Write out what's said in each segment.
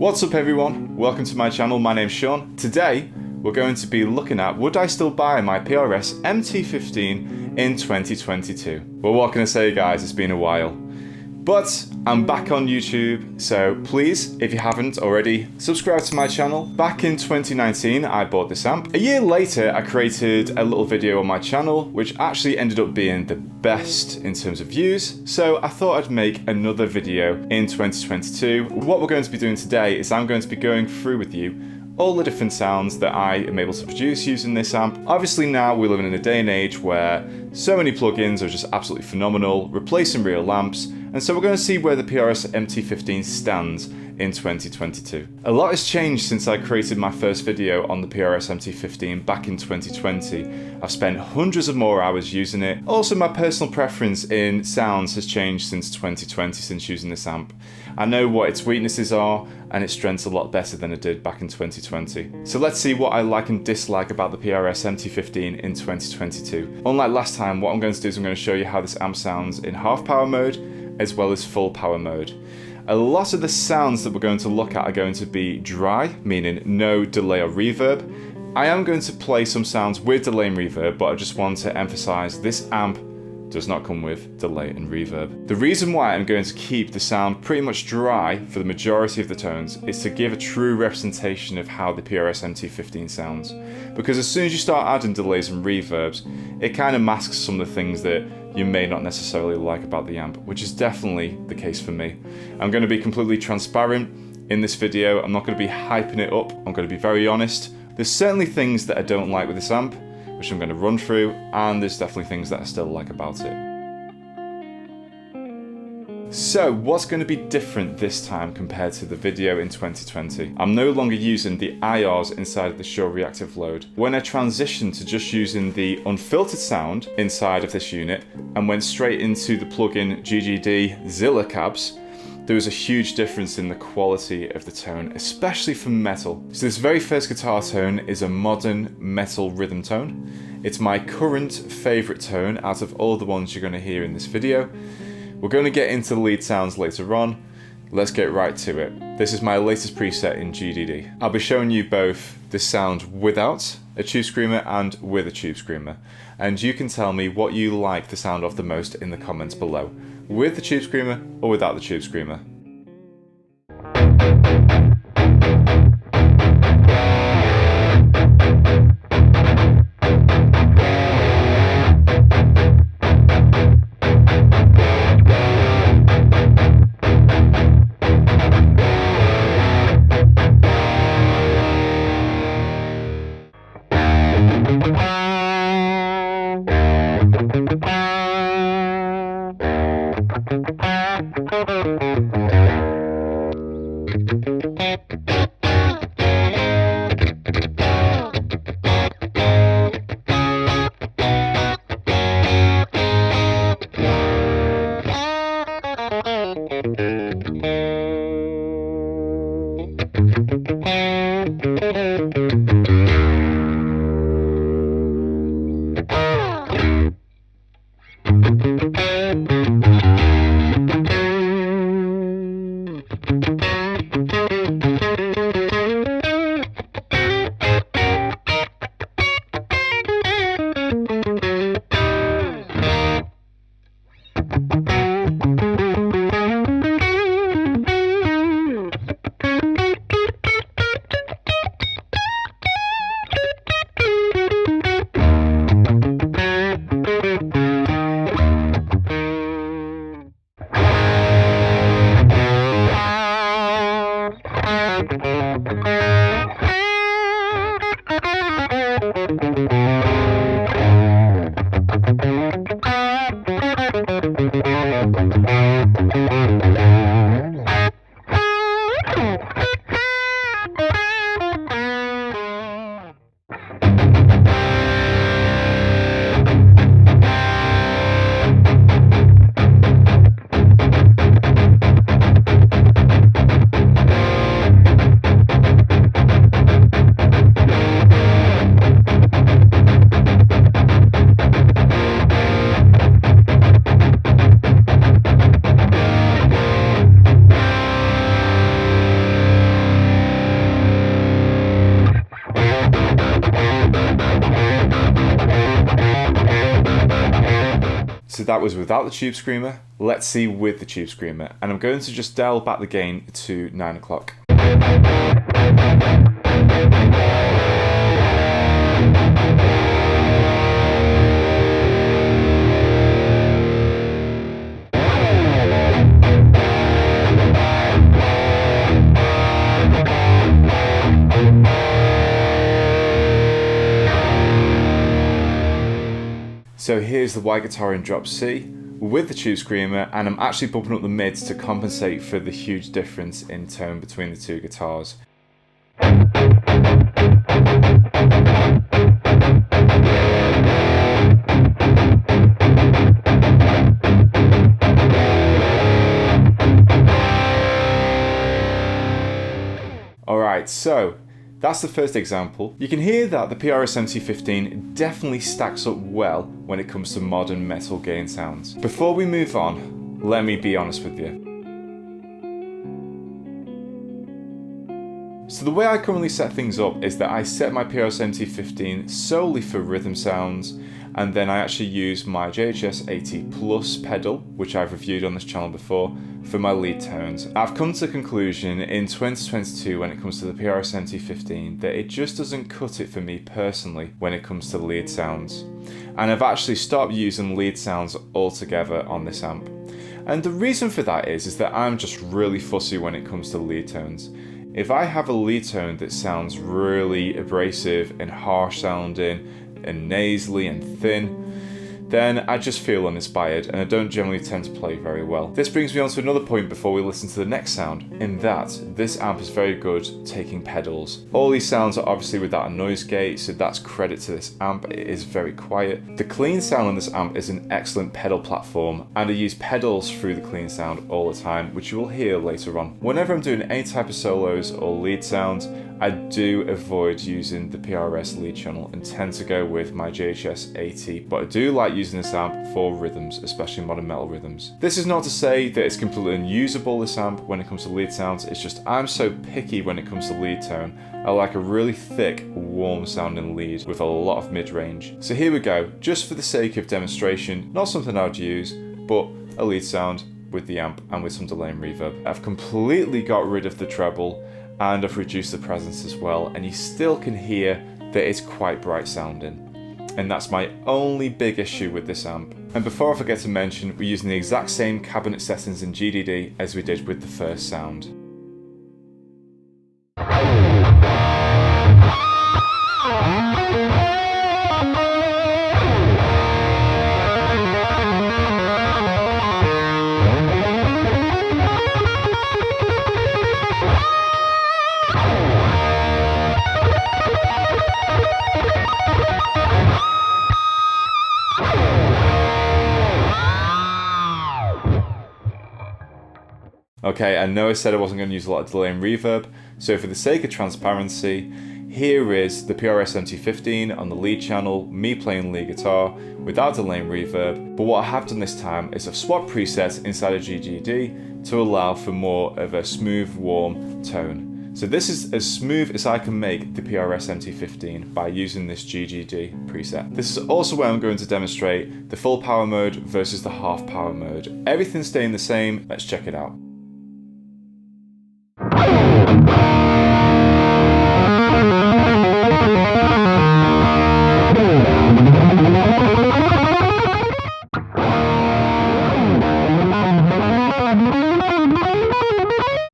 What's up everyone, welcome to my channel, my name's Sean. Today we're going to be looking at would I still buy my PRS Mt15 in 2022. Well, what can I say guys, it's been a while. But I'm back on YouTube, so please, if you haven't already, subscribe to my channel. Back in 2019, I bought this amp. A year later, I created a little video on my channel, which actually ended up being the best in terms of views. So I thought I'd make another video in 2022. What we're going to be doing today is I'm going to be going through with you all the different sounds that I am able to produce using this amp. Obviously now we're living in a day and age where so many plugins are just absolutely phenomenal, replacing real amps, and so we're going to see where the PRS Mt15 stands in 2022. A lot has changed since I created my first video on the PRS Mt15 back in 2020. I've spent hundreds of more hours using it. Also, my personal preference in sounds has changed since 2020 since using this amp. I know what its weaknesses are and its strengths a lot better than it did back in 2020. So let's see what I like and dislike about the PRS Mt15 in 2022. Unlike last time, what I'm going to do is I'm going to show you how this amp sounds in half power mode as well as full power mode. A lot of the sounds that we're going to look at are going to be dry, meaning no delay or reverb. I am going to play some sounds with delay and reverb, but I just want to emphasize this amp does not come with delay and reverb. The reason why I'm going to keep the sound pretty much dry for the majority of the tones is to give a true representation of how the PRS Mt15 sounds. Because as soon as you start adding delays and reverbs, it kind of masks some of the things that you may not necessarily like about the amp, which is definitely the case for me. I'm going to be completely transparent in this video. I'm not going to be hyping it up. I'm going to be very honest. There's certainly things that I don't like with this amp, which I'm going to run through, and there's definitely things that I still like about it. So what's going to be different this time compared to the video in 2020? I'm no longer using the IRs inside of the Shure reactive load. When I transitioned to just using the unfiltered sound inside of this unit and went straight into the plugin GGD Zilla cabs, there was a huge difference in the quality of the tone, especially for metal. So this very first guitar tone is a modern metal rhythm tone. It's my current favorite tone out of all the ones you're going to hear in this video. We're going to get into the lead sounds later on. Let's get right to it. This is my latest preset in GDD. I'll be showing you both the sound without a tube screamer and with a tube screamer. And you can tell me what you like the sound of the most in the comments below, with the tube screamer or without the tube screamer. so that was without the tube screamer. Let's see with the tube screamer. And I'm going to just dial back the gain to 9 o'clock. So here's the white guitar in drop C with the tube screamer, and I'm actually bumping up the mids to compensate for the huge difference in tone between the two guitars. Alright, so that's the first example. You can hear that the PRS Mt15 definitely stacks up well when it comes to modern metal gain sounds. Before we move on, let me be honest with you. So the way I currently set things up is that I set my PRS Mt15 solely for rhythm sounds, and then I actually use my JHS 80 Plus pedal, which I've reviewed on this channel before, for my lead tones. I've come to the conclusion in 2022 when it comes to the PRS Mt15 that it just doesn't cut it for me personally when it comes to lead sounds. And I've actually stopped using lead sounds altogether on this amp. And the reason for that is that I'm just really fussy when it comes to lead tones. If I have a lead tone that sounds really abrasive and harsh sounding and nasally and thin, then I just feel uninspired and I don't generally tend to play very well. This brings me on to another point before we listen to the next sound, in that this amp is very good taking pedals. All these sounds are obviously without a noise gate, so that's credit to this amp. It is very quiet. The clean sound on this amp is an excellent pedal platform, and I use pedals through the clean sound all the time, which you will hear later on. Whenever I'm doing any type of solos or lead sounds, I do avoid using the PRS lead channel and tend to go with my JHS 80, but I do like using this amp for rhythms, especially modern metal rhythms. This is not to say that it's completely unusable, this amp, when it comes to lead sounds. It's just I'm so picky when it comes to lead tone. I like a really thick, warm sounding lead with a lot of mid-range. So here we go, just for the sake of demonstration, not something I would use, but a lead sound with the amp and with some delay and reverb. I've completely got rid of the treble, and I've reduced the presence as well, and you still can hear that it's quite bright sounding. And that's my only big issue with this amp. And before I forget to mention, we're using the exact same cabinet settings in GDD as we did with the first sound. Okay, I know I said I wasn't going to use a lot of delay and reverb, so for the sake of transparency, here is the PRS Mt15 on the lead channel, me playing lead guitar without delay and reverb, but what I have done this time is I've swapped presets inside of GGD to allow for more of a smooth, warm tone. So this is as smooth as I can make the PRS Mt15 by using this GGD preset. This is also where I'm going to demonstrate the full power mode versus the half power mode. Everything's staying the same, let's check it out.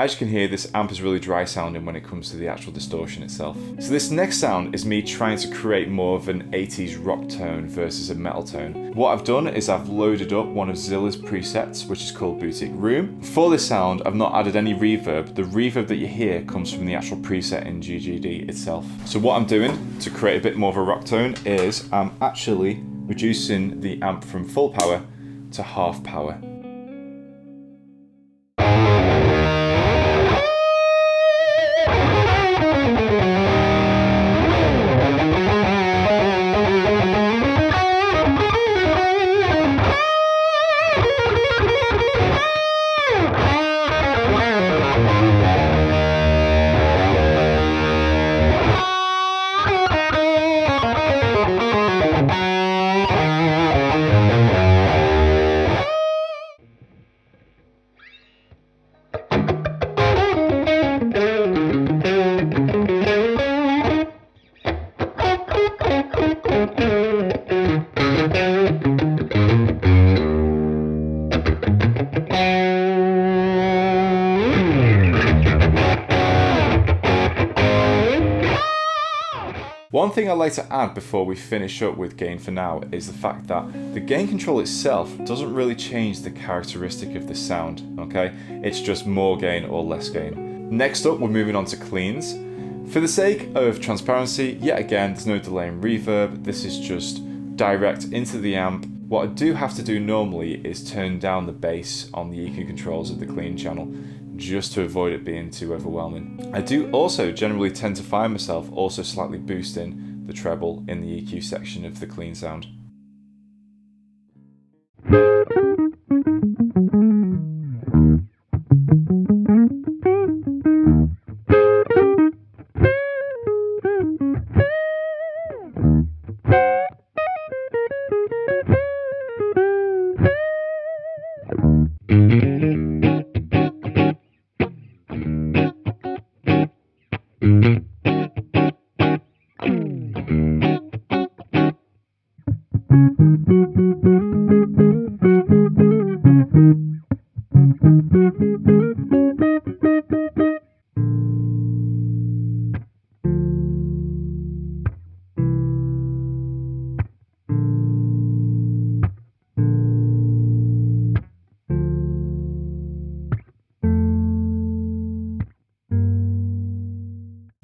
As you can hear, this amp is really dry sounding when it comes to the actual distortion itself. So this next sound is me trying to create more of an 80s rock tone versus a metal tone. What I've done is I've loaded up one of Zilla's presets, which is called Boutique Room. For this sound, I've not added any reverb. The reverb that you hear comes from the actual preset in GGD itself. So what I'm doing to create a bit more of a rock tone is I'm actually reducing the amp from full power to half power. One thing I'd like to add before we finish up with gain for now is the fact that the gain control itself doesn't really change the characteristic of the sound, okay? It's just more gain or less gain. Next up, we're moving on to cleans. For the sake of transparency, yet again, there's no delay in reverb. This is just direct into the amp. What I do have to do normally is turn down the bass on the EQ controls of the clean channel, just to avoid it being too overwhelming. I do also generally tend to find myself also slightly boosting the treble in the EQ section of the clean sound.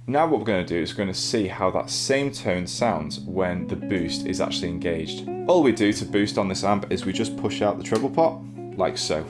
Now what we're going to do is we're going to see how that same tone sounds when the boost is actually engaged. All we do to boost on this amp is we just push out the treble pot, like so.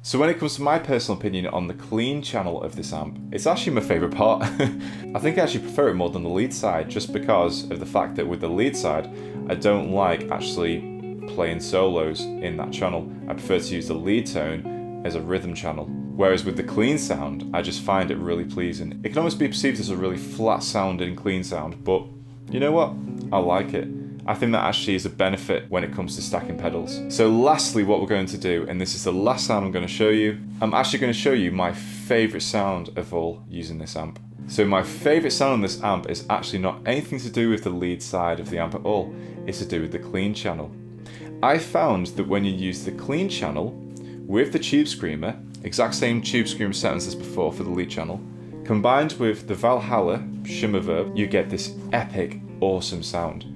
So when it comes to my personal opinion on the clean channel of this amp, it's actually my favourite part. I think I actually prefer it more than the lead side, just because of the fact that with the lead side, I don't like actually playing solos in that channel. I prefer to use the lead tone as a rhythm channel. Whereas with the clean sound, I just find it really pleasing. It can almost be perceived as a really flat sounding clean sound, but you know what? I like it. I think that actually is a benefit when it comes to stacking pedals. So lastly, what we're going to do, and this is the last sound I'm going to show you, I'm actually going to show you my favourite sound of all using this amp. So my favourite sound on this amp is actually not anything to do with the lead side of the amp at all, it's to do with the clean channel. I found that when you use the clean channel with the tube screamer, exact same tube screamer settings as before for the lead channel, combined with the Valhalla shimmer verb, you get this epic, awesome sound.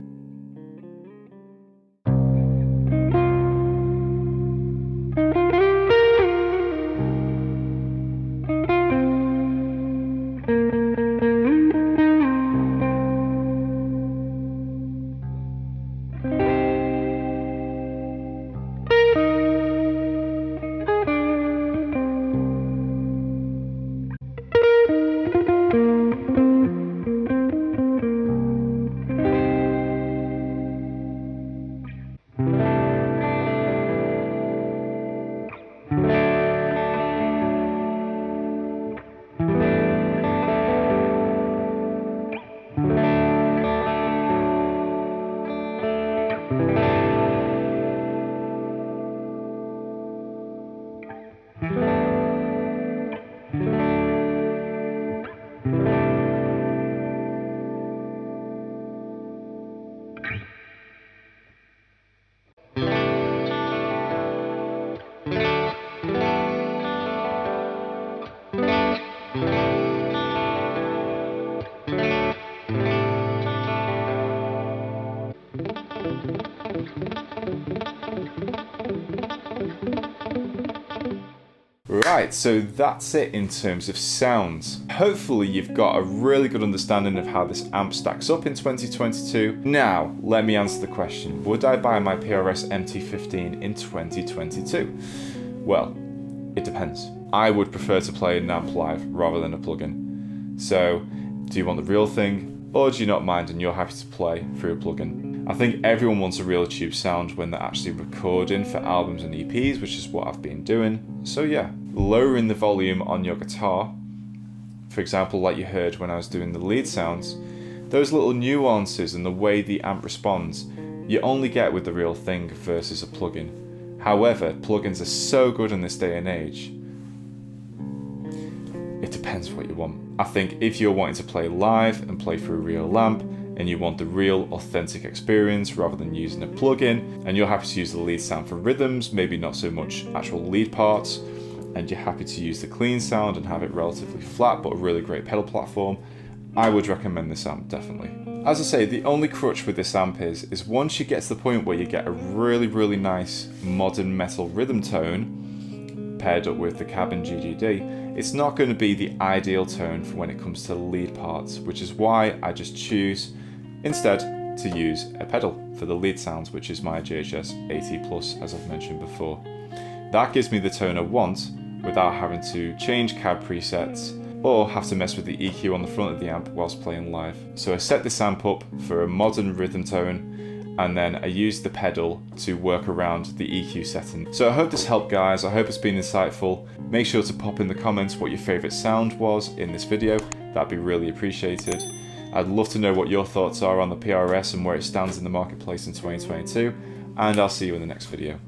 Right, so that's it in terms of sounds. Hopefully you've got a really good understanding of how this amp stacks up in 2022. Now, let me answer the question, would I buy my PRS Mt15 in 2022? Well, it depends. I would prefer to play an amp live rather than a plugin. So, do you want the real thing, or do you not mind and you're happy to play through a plugin? I think everyone wants a real tube sound when they're actually recording for albums and EPs, which is what I've been doing. So yeah, lowering the volume on your guitar, for example, like you heard when I was doing the lead sounds, those little nuances and the way the amp responds, you only get with the real thing versus a plugin. However, plugins are so good in this day and age. It depends what you want. I think if you're wanting to play live and play through a real amp, and you want the real authentic experience rather than using a plugin, and you're happy to use the lead sound for rhythms, maybe not so much actual lead parts, and you're happy to use the clean sound and have it relatively flat but a really great pedal platform, I would recommend this amp, definitely. As I say, the only crutch with this amp is once you get to the point where you get a really nice modern metal rhythm tone paired up with the cabin GGD, it's not going to be the ideal tone for when it comes to the lead parts, which is why I just choose instead to use a pedal for the lead sounds, which is my JHS 80 Plus, as I've mentioned before. That gives me the tone I want without having to change cab presets or have to mess with the EQ on the front of the amp whilst playing live. So I set this amp up for a modern rhythm tone, and then I use the pedal to work around the EQ setting. So I hope this helped, guys. I hope it's been insightful. Make sure to pop in the comments what your favourite sound was in this video. That'd be really appreciated. I'd love to know what your thoughts are on the PRS and where it stands in the marketplace in 2022, and I'll see you in the next video.